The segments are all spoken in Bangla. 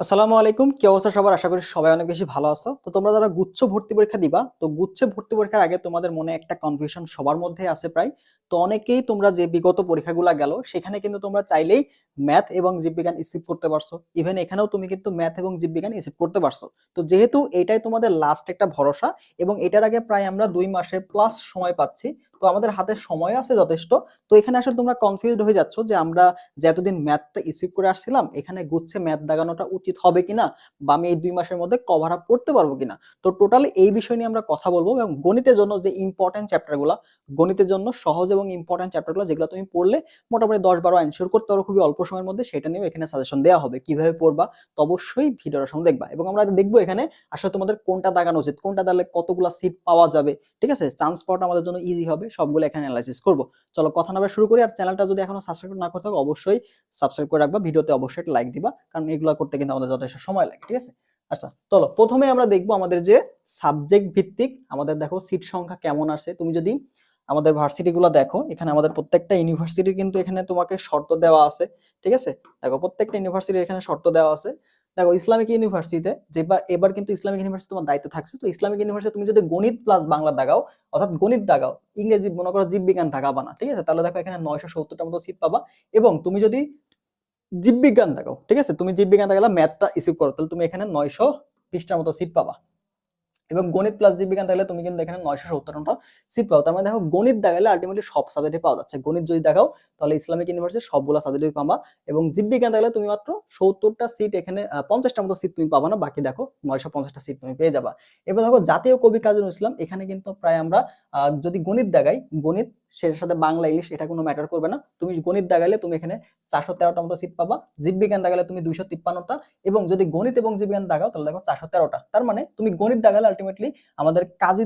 আসসালামু আলাইকুম, কি অবস্থা সবার? আশা করি সবাই অনেক বেশি ভালো আছো। তো তোমরা যারা গুচ্ছ ভর্তি পরীক্ষা দিবা, তো গুচ্ছে ভর্তি পরীক্ষার আগে তোমাদের মনে একটা কনফিউশন সবার মধ্যেই আছে প্রায়। তো অনেকেই তোমরা যে বিগত পরীক্ষাগুলো গেল সেখানে কিন্তু তোমরা চাইলেই ম্যাথ এবং জীববিজ্ঞান স্কিপ করতে পারছো। ইভেন এখানেও তুমি কিন্তু ম্যাথ এবং জীববিজ্ঞান স্কিপ করতে পারছো। তো যেহেতু এটাই তোমাদের লাস্ট একটা ভরসা এবং এটার আগে প্রায় আমরা 2 মাসের প্লাস সময় পাচ্ছি, তো আমাদের হাতে সময় আছে যথেষ্ট। তো এখানে আসলে তোমরা কনফিউজড হয়ে যাচ্ছ যে আমরা যে এতদিন ম্যাথটা স্কিপ করে আসছিলাম, এখানে গুচ্ছে ম্যাথ দাগানোটা উচিত হবে কিনা, বা আমি এই 2 মাসের মধ্যে কভার আপ করতে পারবো কিনা। তো টোটালি এই বিষয় নিয়ে আমরা কথা বলবো এবং গণিতের জন্য যে ইম্পর্টেন্ট চ্যাপ্টারগুলো, গণিতের জন্য সহজ এবং ইম্পর্টেন্ট চ্যাপ্টারগুলো যেগুলো তুমি পড়লে মোটামুটি 10-12 অ্যানসার করতে পারো খুবই অল্প সময়ের মধ্যে, সেটা নিয়েও এখানে সাজেশন দেওয়া হবে কিভাবে পড়বা। তো অবশ্যই ভিডিওটা সঙ্গে দেখবা এবং আমরা দেখবো এখানে আসলে তোমাদের কোনটা দাগানো উচিত, কোনটা দাগলে কতগুলো সিট পাওয়া যাবে। ঠিক আছে, চান্স পাওয়াটা আমাদের জন্য ইজি হবে, সবগুলো এখানে অ্যানালাইসিস করবো। চলো কথা না বলে শুরু করি। আর চ্যানেলটা যদি এখনো সাবস্ক্রাইব না করতে থাকো অবশ্যই সাবস্ক্রাইব করে রাখবা, ভিডিওতে অবশ্যই একটা লাইক দিবা, কারণ এগুলো করতে কিন্তু আমাদের যথেষ্ট সময় লাগে। ঠিক আছে, আচ্ছা চলো প্রথমে আমরা দেখবো আমাদের যে সাবজেক্ট ভিত্তিক আমাদের দেখো সিট সংখ্যা কেমন আসে। তুমি যদি আমাদের ভার্সিটি গুলো দেখো, এখানে আমাদের প্রত্যেকটা ইউনিভার্সিটির কিন্তু এখানে তোমাকে শর্ত দেওয়া আছে। ঠিক আছে, দেখো প্রত্যেকটা ইউনিভার্সিটির এখানে শর্ত দেওয়া আছে। দেখো ইসলামিক ইউনিভার্সিটিতে যে এবার কিন্তু ইসলামিক ইউনিভার্সিটি তোমার দায়িত্ব থাকছে। তো ইসলামিক ইউনিভার্সিটি তুমি যদি গণিত প্লাস বাংলা দাগাও, অর্থাৎ গণিত দাগাও, ইংরেজি মনে করো জীববিজ্ঞান দাগাবা না, ঠিক আছে, তাহলে দেখো এখানে 970টার মতো সিট পাবা। এবং তুমি যদি জীববিজ্ঞান দাগাও, ঠিক আছে, তুমি জীববিজ্ঞান দাগালে ম্যাথটা ইস্যু করো, তাহলে তুমি এখানে 920টার মতো সিট পাবা। এবং গণিত প্লাস জীববিজ্ঞান থাকলে তুমি কিন্তু এখানে 970টা সিট পাও। তার মানে দেখো গণিত দেখালে আলটিমেটলি সব সাবজেক্টে পাওয়া যাচ্ছে। গণিত যদি দেখাও তাহলে ইসলামিক ইউনিভার্সিটি সবগুলো সাবজেক্টে পাবা। এবং জীববিজ্ঞান থাকলে তুমি মাত্র 70টা সিট, এখানে 50টা মতো সিট তুমি পাবা না, বাকি দেখো 950টা সিট তুমি পেয়ে যাবা। এবার দেখো জাতীয় কবি কাজী নজরুল ইসলাম, এখানে কিন্তু প্রায় আমরা যদি গণিত দেখাই, গণিত সেটার সাথে বাংলা ইংলিশ এটা কোনো ম্যাটার করবে না। তুমি গণিত দেখাইলে তুমি এখানে 413টা মতো সিট পাবা, জীববিজ্ঞান দেখালে তুমি 253টা, এবং যদি গণিত এবং জীববিজ্ঞান দাগাও তাহলে দেখো 413টা। তার মানে তুমি গণিত দাগালে আলটিমেটলি আমাদের কাজী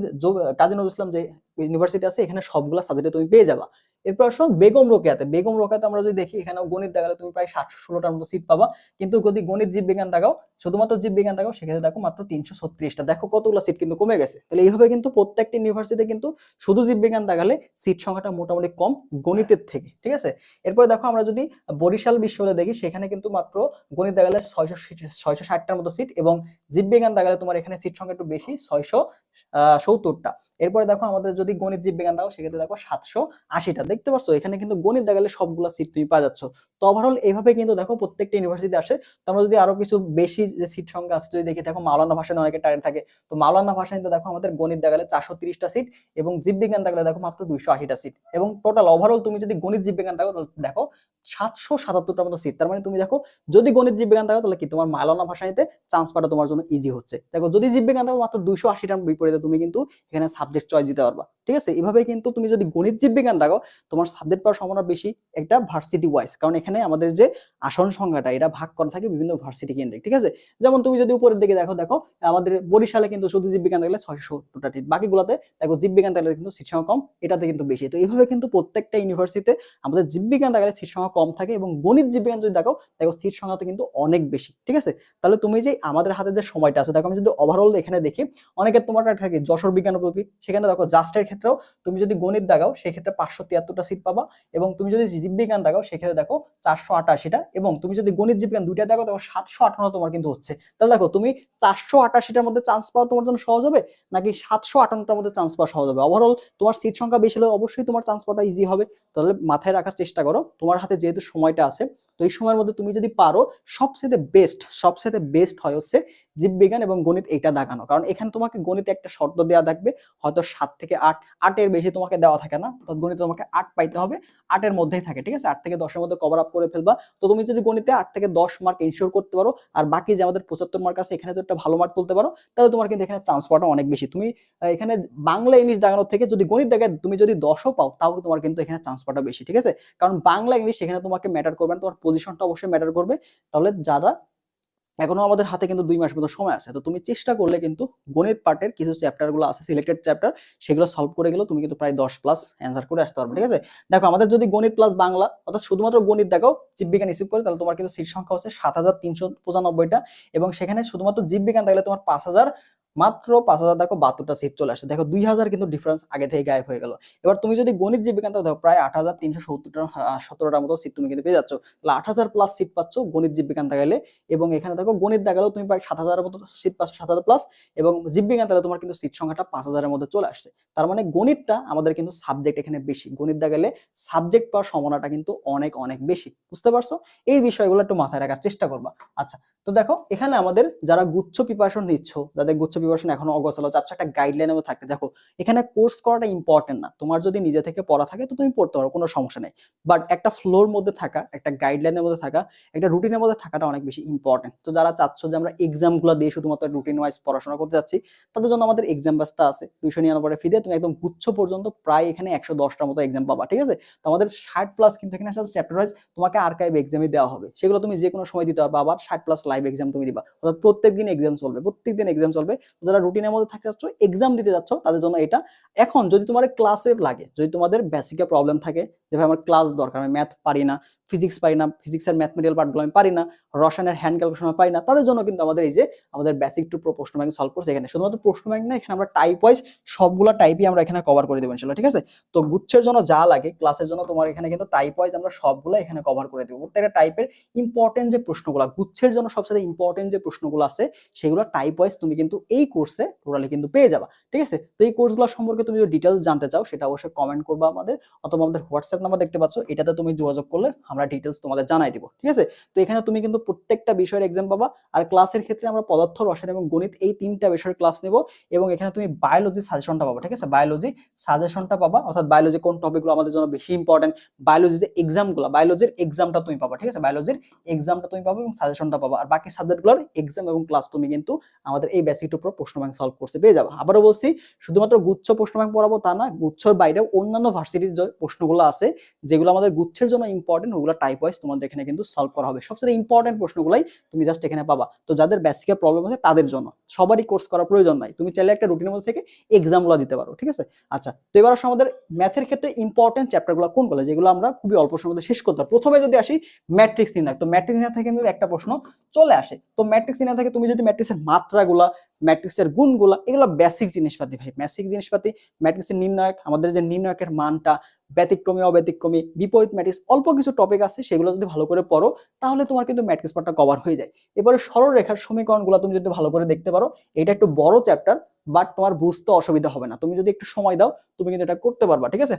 নজরুল ইসলাম যে ইউনিভার্সিটি আছে এখানে সবগুলা সাবজেক্টে তুমি পেয়ে যাবা। এরপর আসো বেগম রোকেয়াতে। বেগম রোকেয়াতে আমরা যদি দেখি, এখানেও গণিত দাগালে তুমি প্রায় 716টার মতো সিট পাবা। কিন্তু যদি গণিত জীববিজ্ঞান দাগাও, শুধুমাত্র জীববিজ্ঞান দাগাও, সেক্ষেত্রে দেখো মাত্র 336টা। দেখো কতগুলো সিট কিন্তু কমে গেছে। তাহলে এইভাবে কিন্তু প্রত্যেকটা ইউনিভার্সিটিতে কিন্তু শুধু জীববিজ্ঞান দাগালে সিট সংখ্যাটা মোটামুটি কম গণিতের থেকে। ঠিক আছে, এরপরে দেখো আমরা যদি বরিশাল বিশ্ববিদ্যালয় দেখি, সেখানে কিন্তু মাত্র গণিত দাগালে 660টার মতো সিট, এবং জীববিজ্ঞান দাগালে তোমার এখানে সিট সংখ্যা একটু বেশি, 670টা। এরপরে দেখো আমাদের যদি গণিত জীববিজ্ঞান দাও, সেক্ষেত্রে দেখো 780টা। দেখতে পাচ্ছ এখানে কিন্তু গণিত দাগালে সবগুলো সিট তুমি পাওয়া যাচ্ছ। তো ওভারঅল এইভাবে কিন্তু দেখো প্রত্যেকটা ইউনিভার্সিটি আসে। তো আমরা যদি আরো কিছু বেশি যে সিট সংখ্যা আছে যদি দেখি, দেখো মাওলানা ভাসানী অনেকে টার্গেট থাকে। তো মাওলানা ভাসানীতে দেখো আমাদের গণিত দাগালে 430টা সিট, এবং জীববিজ্ঞান দাগালে দেখো মাত্র 280টা সিট। এবং টোটাল ওভারঅল তুমি যদি গণিত জীববিজ্ঞান দাও তাহলে দেখো 777টার মতো সিট। তার মানে তুমি দেখো যদি গণিত জীববিজ্ঞান দাও তাহলে কি তোমার মাওলানা ভাসানীতে চান্স পাওয়া তোমার জন্য ইজি হচ্ছে। দেখো যদি জীববিজ্ঞান দাও মাত্র 280টার বিপরীতে তুমি কিন্তু এখানে সাবজেক্ট চয়েস দিতে পারবা। ঠিক আছে, এভাবে কিন্তু তুমি যদি গণিত জীববিজ্ঞান দাও তোমার সাবজেক্ট পাওয়ার সম্ভাবনা বেশি একটা ভার্সিটি ওয়াইজ, কারণ এখানে আমাদের যে আসন সংখ্যাটা এটা ভাগ করা থাকে বিভিন্ন ভার্সিটি কেন্দ্রিক। ঠিক আছে, যেমন তুমি যদি উপরের দিকে দেখো, দেখো আমাদের বরিশালে কিন্তু শুধু জীববিজ্ঞান থাকলে 670টা সিট, বাকিগুলোতে দেখো জীববিজ্ঞান থাকলে কিন্তু সিট সংখ্যা কম, এটাতে কিন্তু বেশি। তো এইভাবে কিন্তু প্রত্যেকটা ইউনিভার্সিটিতে আমাদের জীববিজ্ঞান থাকলে সিট সংখ্যা কম থাকে, এবং গণিত জীববিজ্ঞান যদি দেখো দেখো সিট সংখ্যাতে কিন্তু অনেক বেশি। ঠিক আছে, তাহলে তুমি যে আমাদের হাতে যে সময়টা আছে, দেখো আমি যদি ওভারঅল এখানে দেখি, অনেকে তোমার থাকে যশোর বিজ্ঞান ও প্রযুক্তি, সেখানে দেখো জাস্টের ক্ষেত্রেও তুমি যদি গণিত দাগাও সেক্ষেত্রে 573টা সিট পাবা, এবং তুমি যদি জীববিজ্ঞান দাগাও সেক্ষেত্রে দেখো 488টা, এবং তুমি যদি গণিত জীববিজ্ঞান দুইটা দাগাও দেখো 758 তোমার কিন্তু হচ্ছে। তাহলে দেখো তুমি 488টার মধ্যে চান্স পাওয়া তোমার জন্য সহজ হবে, নাকি 758টার মধ্যে চান্স পাওয়া সহজ হবে? ওভারঅল তোমার সিট সংখ্যা বেশি হলে অবশ্যই তোমার চান্স পাওয়াটা ইজি হবে। তাহলে মাথায় রাখার চেষ্টা করো, তোমার হাতে যেহেতু সময়টা আছে, তো এই সময়ের মধ্যে তুমি যদি পারো, সবচেয়ে বেস্ট হয় হচ্ছে জীববিজ্ঞান এবং গণিত এটা দাগানো। কারণ এখানে তোমাকে গণিতে একটা শর্ত দেওয়া থাকবে, হয়তো 7 থেকে 8, 8-এর বেশি তোমাকে দেওয়া থাকে না, তো গণিতে তোমাকে 8 পাইতে হবে, 8-এর মধ্যেই থাকে। ঠিক আছে, 8 থেকে 10-এর মধ্যে কভার আপ করে ফেলবা। তো তুমি যদি গণিতে 8 থেকে 10 মার্ক ইনশিওর করতে পারো, আর বাকি যে আমাদের 75 মার্ক আছে এখানে তো একটা ভালো মার্ক তুলতে পারো, তাহলে তোমার কিন্তু এখানে চান্স পাওয়াটা অনেক বেশি। তুমি এখানে বাংলা ইংলিশ দাগানোর থেকে যদি গণিত দাগায় তুমি যদি 10ও পাও, তাও তোমার কিন্তু এখানে চান্স পাওয়াটা বেশি। ঠিক আছে, কারণ বাংলা ইংলিশ সেখানে তোমাকে ম্যাটার করবে না, তোমার পজিশনটা অবশ্যই ম্যাটার করবে। তাহলে যারা এখনো আমাদের হাতে কিন্তু 2 মাস মতো সময় আছে, তো তুমি চেষ্টা করলে কিন্তু গণিত পার্টের কিছু চ্যাপ্টার গুলো আছে, সিলেক্টেড চ্যাপ্টার, সেগুলো সলভ করে গেলে তুমি কিন্তু প্রায় 10+ অ্যান্সার করে আসতে পারবে। ঠিক আছে, দেখো আমাদের যদি গণিত প্লাস বাংলা অর্থাৎ শুধুমাত্র গণিত দেখো জীববিজ্ঞান রিসিভ করে, তাহলে তোমার কিন্তু সিট সংখ্যা হচ্ছে 7395টা, এবং সেখানে শুধুমাত্র জীববিজ্ঞান থাকলে তোমার মাত্র 5,000 দেখো 72টা সিট চলে আসছে। দেখো 2,000 কিন্তু ডিফারেন্স আগে থেকে গায়েব হয়ে গেল। এবার তুমি যদি গণিত জীববিজ্ঞানটা দেখো প্রায় 8,370টার মতো সিট তুমি কিন্তু পেয়ে যাচ্ছ। তাহলে 8,000 প্লাস সিট পাচ্ছ গণিত জীববিজ্ঞান তাকাইলে, এবং এখানে দেখো গণিত দেখালেও তুমি প্রায় 7,000 এর মতো সিট পাচ্ছ, 7,000 প্লাস, এবং জীববিজ্ঞান তাহলে তোমার কিন্তু সিট সংখ্যাটা 5,000 এর মধ্যে চলে আসছে। তার মানে গণিতটা আমাদের কিন্তু সাবজেক্ট এখানে বেশি, গণিত দেখালে সাবজেক্ট পাওয়ার সম্ভাবনাটা কিন্তু অনেক অনেক বেশি। বুঝতে পারছো? এই বিষয়গুলো একটু মাথায় রাখার চেষ্টা করবা। আচ্ছা, তো দেখো এখানে আমাদের যারা গুচ্ছ প্রিপারেশন নিচ্ছ, যাদের গুচ্ছ প্রিপারেশন এখনো অগোছালো, চাচ্ছ একটা গাইডলাইনের মধ্যে থাকতে, দেখো এখানে কোর্স করাটা ইম্পর্টেন্ট না। তোমার যদি নিজে থেকে পড়া থাকে তো তুমি পড়তে পারো, কোনো সমস্যা নেই। বাট একটা ফ্লোর মধ্যে থাকা, একটা গাইডলাইনের মধ্যে থাকা, একটা রুটিনের মধ্যে থাকাটা অনেক বেশি ইম্পর্টেন্ট। তো যারা চাচ্ছ যে আমরা এক্সামগুলো দিয়ে শুধুমাত্র রুটিন ওয়াইজ পড়াশোনা করতে যাচ্ছি, তাদের জন্য আমাদের এক্সাম ব্যাচটা আছে 299 ফি দিয়ে তুমি একদম গুচ্ছ পর্যন্ত প্রায় এখানে 110টার মতো এক্সাম পাবা। ঠিক আছে? তো আমাদের 60 প্লাস কিন্তু এখানে চ্যাপ্টার ওয়াইজ তোমাকে আর্কাইভ এক্সামই দেওয়া হবে, সেগুলো তুমি যে কোনো সময় দিতে পারবে। আবার 60 প্লাস লাইভ এক্সাম তুমি দিবা, অর্থাৎ প্রত্যেকদিন এক্সাম চলবে, প্রত্যেকদিন এক্সাম চলবে। যারা রুটিনের মধ্যে থাকতে যাচ্ছ, এক্সাম দিতে যাচ্ছ, তাদের জন্য এটা। এখন যদি তোমার ক্লাসে লাগে, যদি তোমাদের বেসিকে প্রবলেম থাকে যে ভাই আমার ক্লাস দরকার, আমি ম্যাথ পারি না, ফিজিক্স পারি না, ফিজিক্সের ম্যাথমেটিক্যাল পার্টগুলো আমি পারি না, রসায়নের হ্যান্ড ক্যালকুলেশন পারি না, তাদের জন্য কিন্তু আমাদের এই যে আমাদের বেসিক টু প্রো প্রশ্ন ব্যাংক সলভ করছে। এখানে শুধুমাত্র প্রশ্ন ব্যাংক না, এখানে আমরা টাইপ ওয়াইজ সবগুলা টাইপই আমরা এখানে কভার করে দেবো ইনশাআল্লাহ। ঠিক আছে? তো গুচ্ছের জন্য যা লাগে ক্লাসের জন্য তোমার এখানে কিন্তু টাইপ ওয়াইজ আমরা সবগুলো এখানে কভার করে দেবো। প্রত্যেকটা টাইপের ইম্পর্টেন্ট যে প্রশ্নগুলো, গুচ্ছের জন্য সবচেয়ে ইম্পর্টেন্ট যে প্রশ্নগুলো আছে, সেগুলো টাইপ ওয়াইজ তুমি কিন্তু এই কোর্সে টোটালি কিন্তু পেয়ে যাবা। ঠিক আছে? তো এই কোর্সগুলো সম্পর্কে তুমি যদি ডিটেলস জানতে চাও, সেটা অবশ্যই কমেন্ট করবা আমাদের, অথবা আমাদের হোয়াটসঅ্যাপ নাম্বার দেখতে পাচ্ছ, এটাতে তুমি যোগাযোগ করলে আমরা ডিটেলস তোমাদের জানাই দিব। ঠিক আছে? তো এখানে তুমি কিন্তু প্রত্যেকটা বিষয়ের এক্সাম পাবা। আর ক্লাসের ক্ষেত্রে আমরা পদার্থ, রসায়ন এবং গণিত এই তিনটা বিষয়ের ক্লাস নেব, এবং এখানে তুমি বায়োলজি সাজেশনটা পাবা। ঠিক আছে? বায়োলজি সাজেশনটা পাবা, অর্থাৎ বায়োলজি কোন টপিকগুলো আমাদের জন্য বেশি ইম্পর্টেন্ট, বায়োলজি যে এক্সামগুলো, বায়োলজির এক্সামটা তুমি পাবা। ঠিক আছে? বায়োলজির এক্সামটা তুমি পাবা এবং সাজেশনটা পাবা। আর বাকি সাবজেক্টগুলোর এক্সাম এবং ক্লাস তুমি কিন্তু আমাদের এই বেসিক টু প্রো প্রশ্ন ব্যাংক সলভ কোর্সে পেয়ে যাবা। আবারও বলছি, শুধুমাত্র গুচ্ছ প্রশ্ন ব্যাংক পড়াবো তা না, গুচ্ছর বাইরেও অন্যান্য ভার্সিটির যে প্রশ্নগুলো আছে, যেগুলো আমাদের গুচ্ছের জন্য ইম্পর্টেন্ট, ওগুলো টাইপ ওয়াইজ তোমাদের এখানে কিন্তু সলভ করা হবে। সবচেয়ে ইম্পর্টেন্ট প্রশ্নগুলাই তুমি জাস্ট এখানে পাবা। তো যাদের বেসিকে প্রবলেম আছে তাদের জন্য, সবারই কোর্স করার প্রয়োজন নাই, তুমি চাইলে একটা রুটিনের মধ্যে থেকে এক্সামগুলো দিতে পারো। ঠিক আছে? আচ্ছা, তো এবার আসলে আমাদের ম্যাথের ক্ষেত্রে ইম্পর্টেন্ট চ্যাপ্টারগুলো কোনগুলো, যেগুলো আমরা খুবই অল্প সময়ের মধ্যে শেষ করতে পারবো। প্রথমে যদি আসি ম্যাট্রিক্স নির্ণয়, তো ম্যাট্রিক্স নির্ণয় থেকে কিন্তু একটা প্রশ্ন চলে আসে। তো ম্যাট্রিক্স নির্ণয় থেকে তুমি যদি ম্যাট্রিক্সের মাত্রাগুলা, ম্যাট্রিক্সের গুণগুলা, এগুলো বেসিক জিনিসপাতি ভাই, বেসিক জিনিসপাতি। ম্যাট্রিক্সের নির্ণায়ক, আমাদের যে নির্ণায়কের মানটা, ব্যতিক্রমী অব্যতিক্রমী, বিপরীত ম্যাট্রিক্স, অল্প কিছু টপিক আছে, সেগুলো যদি ভালো করে পড়ো তাহলে তোমার কিন্তু ম্যাট্রিক্স পার্টটা কভার হয়ে যায়। এবারে সরলরেখার সমীকরণগুলো তুমি যদি ভালো করে দেখতে পারো, এটা একটু বড় চ্যাপ্টার, বাট তোমার বুঝতে অসুবিধা হবে না, তুমি যদি একটু সময় দাও তুমি কিন্তু এটা করতে পারবা। ঠিক আছে?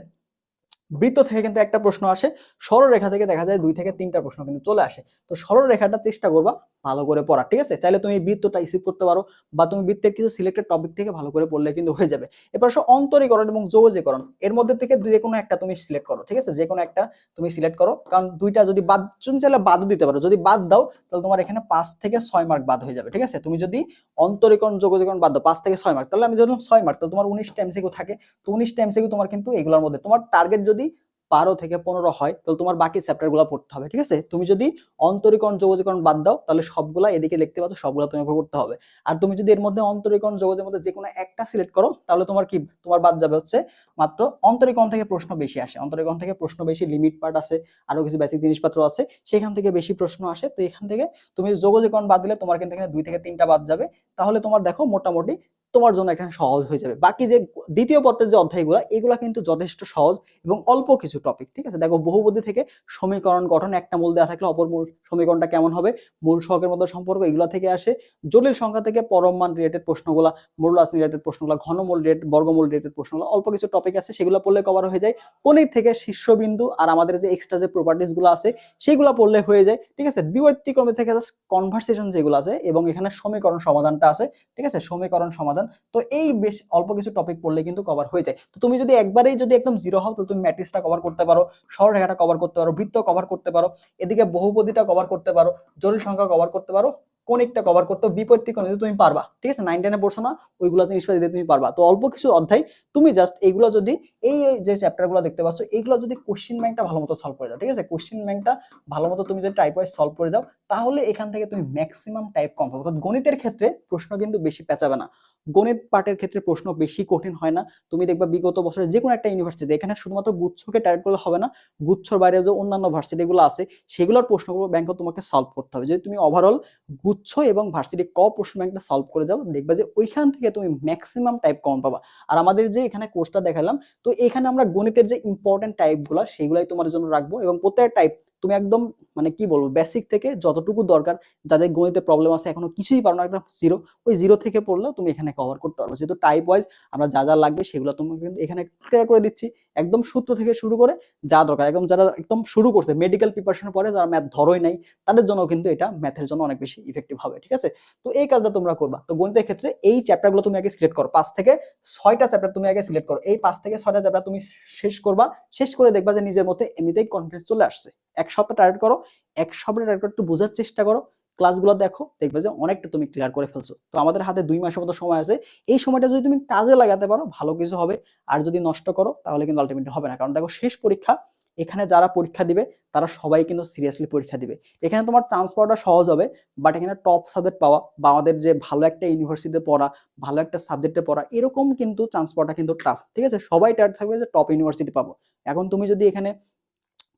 বৃত্ত থেকে কিন্তু একটা প্রশ্ন আসে, সরলরেখা থেকে দেখা যায় 2 থেকে 3টা প্রশ্ন কিন্তু চলে আসে। তো সরলরেখাটা চেষ্টা করবা ভালো করে পড়ার। ঠিক আছে? চাইলে তুমি বৃত্তটা স্কিপ করতে পারো, বা তুমি বৃত্তের কিছু সিলেক্টেড টপিক থেকে ভালো করে পড়লে কিন্তু হয়ে যাবে। এরপর আসো অন্তরীকরণ এবং যৌগীকরণ, এর মধ্যে থেকে যে কোনো একটা তুমি সিলেক্ট করো। ঠিক আছে? যে কোনো একটা তুমি সিলেক্ট করো, কারণ দুইটা যদি বাদ, তুমি চাইলে বাদও দিতে পারো। যদি বাদ দাও তাহলে তোমার এখানে 5 থেকে 6 মার্ক বাদ হয়ে যাবে। ঠিক আছে? তুমি যদি অন্তরীকরণ যৌগীকরণ বাদ দাও 5 থেকে 6 মার্ক, তাহলে আমি ধরলাম 6 মার্ক, তাহলে তোমার 19টা এমসিকিউ থাকে। তো 19টা এমসিকিউ তোমার কিন্তু এগুলোর মধ্যে, তোমার টার্গেট যদি 12 থেকে 15 হয় তাহলে তোমার বাকি চ্যাপ্টারগুলো পড়তে হবে। ঠিক আছে? তুমি যদি অন্তরীকরণ যৌগীকরণ বাদ দাও তাহলে সবগুলা এদিকে লিখতে পাচ্ছ, সবগুলা তোমাকে পড়তে হবে। আর তুমি যদি এর মধ্যে অন্তরীকরণ যৌগের মধ্যে যে কোনো একটা সিলেক্ট করো তাহলে তোমার কি, তোমার বাদ যাবে হচ্ছে মাত্র অন্তরীকরণ থেকে প্রশ্ন বেশি আসে, অন্তরীকরণ থেকে প্রশ্ন বেশি, লিমিট পার্ট আছে, আরো কিছু বেসিক জিনিসপত্র আছে, সেখান থেকে বেশি প্রশ্ন আসে। তো এখান থেকে তুমি যৌগীকরণ বাদ দিলে তোমার কিন্তু এখানে 2 থেকে 3টা বাদ যাবে। তাহলে তোমার দেখো মোটামুটি তোমার জন্য এখানে সহজ হয়ে যাবে। বাকি যে দ্বিতীয় পত্রের যে অধ্যায়গুলো, এগুলা কিন্তু যথেষ্ট সহজ এবং অল্প কিছু টপিক। ঠিক আছে? দেখো বহুপদী থেকে সমীকরণ গঠন, একটা মূল দেওয়া থাকলে অপর মূল সমীকরণটা কেমন হবে, মূল সহগের মধ্যে সম্পর্ক, এগুলো থেকে আসে। জটিল সংখ্যা থেকে পরম মান রিলেটেড প্রশ্নগুলো, মূল্যাস রিলেটেড প্রশ্নগুলো, ঘনমূল রিলেটেড, বর্গমূল রিলেটেড প্রশ্নগুলো, অল্প কিছু টপিক আছে, সেগুলো পড়লে কভার হয়ে যায়। কণিক থেকে শীর্ষবিন্দু আর আমাদের যে এক্সট্রা যে প্রপার্টিস গুলো আছে সেগুলো পড়লে হয়ে যায়। ঠিক আছে? বিবর্তিক্রমে থেকে জাস্ট কনভারসেশন যেগুলো আছে, এবং এখানে সমীকরণ সমাধানটা আছে। ঠিক আছে? সমীকরণ সমাধান। তো এই বেশ অল্প কিছু টপিক পড়লে কিন্তু কভার হয়ে যায়। তো তুমি যদি একবারেই যদি একদম জিরো হও তাহলে তুমি ম্যাট্রিক্সটা কভার করতে পারো, সরলরেখাটা কভার করতে পারো, বৃত্ত কভার করতে পারো, এদিকে বহুপদীটা কভার করতে পারো, জটিল সংখ্যা কভার করতে পারো, কোণিকটা কভার করতে, বিপরীত কোণ তুমি পারবা। ঠিক আছে? 9 10 এ পড়ছো না, ওইগুলো জিনিসপাতি দিয়ে তুমি পারবা। তো অল্প কিছু অধ্যায়, তুমি জাস্ট এইগুলো যদি, এই যে চ্যাপ্টারগুলো দেখতে পাচ্ছ, এইগুলো যদি কোশ্চেন ব্যাংকটা ভালোমতো সলভ করে দাও, ঠিক আছে, কোশ্চেন ব্যাংকটা ভালোমতো তুমি যদি টাইপ ওয়াইজ সলভ করে দাও, তাহলে এখান থেকে তুমি ম্যাক্সিমাম টাইপ কম পাবে। অর্থাৎ গণিতের ক্ষেত্রে প্রশ্ন কিন্তু বেশি পেঁচাবে না, গণিত পার্টের ক্ষেত্রে প্রশ্ন বেশি কঠিন হয় না। তুমি দেখবা বিগত বছরে যে কোনো একটা ইউনিভার্সিটি, এখানে শুধুমাত্র গুচ্ছকে টার্গেট করলে হবে না, গুচ্ছর বাইরে যে অন্যান্য ভার্সিটিগুলো আছে সেগুলোর প্রশ্নগুলো ব্যাংক তোমাকে সলভ করতে হবে। যদি তুমি ওভারঅল গুচ্ছ গুচ্ছ এবং ভার্সিটি ক প্রশ্ন ব্যাংকটা সলভ করে যাও, দেখবা যে ওইখান থেকে তুমি ম্যাক্সিমাম টাইপ কমন পাবা। আর আমাদের যে এখানে কোর্সটা দেখালাম, তো এখানে আমরা গণিতের যে ইম্পর্টেন্ট টাইপগুলো সেগুলাই তোমার জন্য রাখবো, এবং প্রত্যেকটা টাইপ তুমি একদম মানে কি বলবো বেসিক থেকে যতটুকু দরকার, যাদের গণিতে প্রবলেম আছে এখনো কিছুই পারো না একদম জিরো, ওই জিরো থেকে পড়লেও তুমি এখানে কভার করতে পারবে। যেহেতু টাইপ ওয়াইজ আমরা যা যা লাগবে সেগুলো তোমাকে কিন্তু এখানে ক্লিয়ার করে দিচ্ছি, একদম সূত্র থেকে শুরু করে যা দরকার। একদম যারা একদম শুরু করছে মেডিকেল প্রিপারেশন পরে, যারা ম্যাথ ধরোই নাই, তাদের জন্য কিন্তু এটা ম্যাথের জন্য অনেক বেশি ইফেক্টিভ হবে। ঠিক আছে, তো এই কাজটা তোমরা করবা। তো গণিতের ক্ষেত্রে এই চ্যাপ্টারগুলো তুমি আগে সিলেক্ট করো, 5 থেকে 6টা চ্যাপ্টার তুমি আগে সিলেক্ট করো। এই 5 থেকে 6টা চ্যাপ্টার তুমি শেষ করবা, শেষ করে দেখবা যে নিজের মধ্যে এমনিতেই কনফিডেন্স চলে আসছে। এক সপ্তাহ টার্গেট করো, এক সপ্তাহ টার্গেট একটু বোঝার চেষ্টা করো, ক্লাসগুলো দেখো, দেখবে যে অনেকটা তুমি ক্লিয়ার করে ফেলছো। তো আমাদের হাতে 2 মাসের মতো সময় আছে, এই সময়টা যদি তুমি কাজে লাগাতে পারো ভালো কিছু হবে, আর যদি নষ্ট করো তাহলে কিন্তু আলটিমেটলি হবে না। কারণ দেখো শেষ পরীক্ষা, এখানে যারা পরীক্ষা দিবে তারা সবাই কিন্তু সিরিয়াসলি পরীক্ষা দিবে। এখানে তোমার চান্স পাওয়াটা সহজ হবে, বাট এখানে টপ সাবজেক্ট পাওয়া বা আমাদের যে ভালো একটা ইউনিভার্সিটিতে পড়া, ভালো একটা সাবজেক্টে পড়া, এরকম কিন্তু চান্স পাওয়াটা কিন্তু টাফ। ঠিক আছে, সবাই টার্গেট থাকবে যে টপ ইউনিভার্সিটি পাবো। এখন তুমি যদি এখানে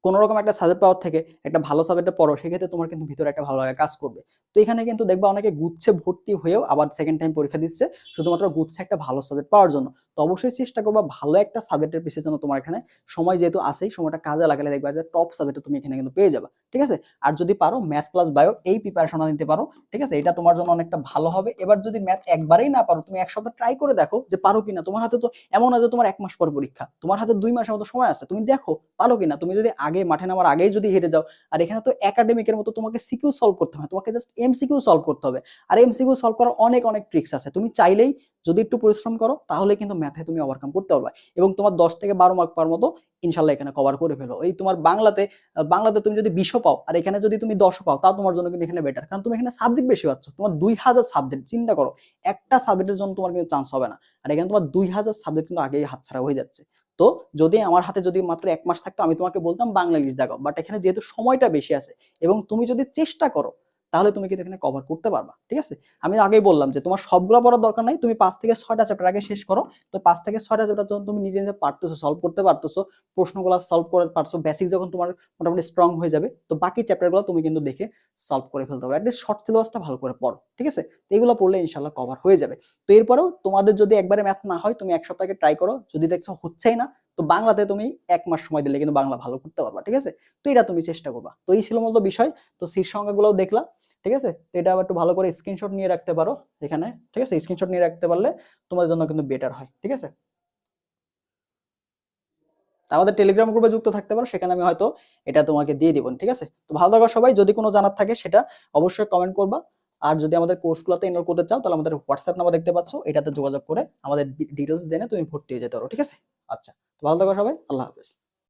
কোনো রকম একটা সাবজেক্ট পাওয়ার থেকে একটা ভালো সাবজেক্টে পড়ো, সেক্ষেত্রে তোমার কিন্তু ভিতরে একটা ভালো লাগা কাজ করবে। তো এখানে কিন্তু দেখবা অনেকে গুচ্ছে ভর্তি হয়েও আবার সেকেন্ড টাইম পরীক্ষা দিচ্ছে শুধুমাত্র গুচ্ছে একটা ভালো সাবজেক্ট পাওয়ার জন্য। তো অবশ্যই চেষ্টা করবা ভালো একটা সাবজেক্টের পিছিয়ে যেন তোমার এখানে সময় যেহেতু আসেই, সময়টা কাজে লাগালে দেখবা যে টপ সাবজেক্টে তুমি এখানে কিন্তু পেয়ে যাবা। ঠিক আছে, আর যদি পারো ম্যাথ প্লাস বায়ো এই প্রিপারেশনটা নিতে পারো। ঠিক আছে, এটা তোমার জন্য অনেকটা ভালো হবে। এবার যদি ম্যাথ একবারেই না পারো, তুমি এক সপ্তাহ ট্রাই করে দেখো যে পারো কিনা। তোমার হাতে তো এমন না যে তোমার 1 মাস পর পরীক্ষা, তোমার হাতে 2 মাসের মতো সময় আছে, তুমি দেখো পারো কিনা। তুমি যদি আগে মাঠে নামার আগেই যদি হেরে যাও, আর এখানে তো একাডেমিকের মতো তোমাকে সিকিউ সলভ করতে হয়, তোমাকে জাস্ট এমসিকিউ সলভ করতে হবে। আর এমসিকিউ সলভ করার অনেক অনেক ট্রিক্স আছে, তুমি চাইলেই যদি একটু পরিশ্রম করো তাহলে কিন্তু ম্যাথে তুমি ওভারকাম করতে পারবে, এবং তোমার 10 থেকে 12 মার্ক পাওয়ার মতো ইনশাল্লাহ এখানে কভার করে ফেলো। এই তোমার বাংলাতে তুমি যদি 20 পাও আর এখানে যদি তুমি 10 পাও, তাও তোমার জন্য কিন্তু এখানে বেটার, কারণ তুমি এখানে সাবজেক্ট বেশি পাচ্ছ। তোমার 2000 সাবজেক্ট, চিন্তা করো একটা সাবজেক্টের জন্য তোমার কিন্তু চান্স হবে না, আর এখানে তোমার 2000 সাবজেক্ট কিন্তু আগেই হাতছাড়া হয়ে যাচ্ছে। তো যদি আমার হাতে যদি মাত্র 1 মাস থাকতো, আমি তোমাকে বলতাম বাংলা ইংলিশ দেখাও, বাট এখানে যেহেতু সময়টা বেশি আছে এবং তুমি যদি চেষ্টা করো, তাহলে তুমি কিন্তু এখানে কভার করতে পারবা। ঠিক আছে, আমি আগেই বললাম যে তোমার সবগুলো পড়ার দরকার নাই, তুমি 5 থেকে 6টা চ্যাপ্টার আগে শেষ করো। তো 5 থেকে 6টা চ্যাপ্টার যখন তুমি নিজে নিজে পারতেছো, সলভ করতে পারতেছো, প্রশ্নগুলো সলভ করে পারছো, বেসিক যখন তোমার মোটামুটি স্ট্রং হয়ে যাবে, তো বাকি চ্যাপ্টারগুলো তুমি কিন্তু দেখে সলভ করে ফেলতে পারো। অ্যাটলিস্ট শর্ট সিলেবাসটা ভালো করে পড়ো। ঠিক আছে, তো এগুলো পড়লে ইনশাল্লাহ কভার হয়ে যাবে। তো এরপরেও তোমাদের যদি একবারে ম্যাথ না হয়, তুমি 1 সপ্তাহে ট্রাই করো, যদি দেখছো হচ্ছেই না, তো বাংলাতে তুমি 1 মাস সময় দিলে কিন্তু বাংলা ভালো করতে পারবা। ঠিক আছে, তো এটা তুমি চেষ্টা করবা। তো এই ছিল মূলত বিষয়। তো সিট সংখ্যাগুলোও দেখলা। ঠিক আছে, তো এটা আবার একটু ভালো করে স্ক্রিনশট নিয়ে রাখতে পারো এখানে। ঠিক আছে, স্ক্রিনশট নিয়ে রাখতে পারলে তোমার জন্য কিন্তু বেটার হয়। ঠিক আছে, আমাদের টেলিগ্রাম গ্রুপে যুক্ত থাকতে পারো, সেখানে আমি হয়তো এটা তোমাকে দিয়ে দিব। ঠিক আছে, তো ভালো থাকো সবাই। যদি কোনো জানার থাকে সেটা অবশ্যই কমেন্ট করবা। আর যদি আমাদের কোর্সগুলোতে এনরোল করতে চাও, তাহলে আমাদের হোয়াটসঅ্যাপ নাম্বার দেখতে পাচ্ছ, এটাতে যোগাযোগ করে আমাদের ডিটেলস জেনে তুমি ভর্তি হয়ে যেতে পারো। ঠিক আছে, আচ্ছা, তো ভালো থাকো সবাই, আল্লাহ হাফেজ।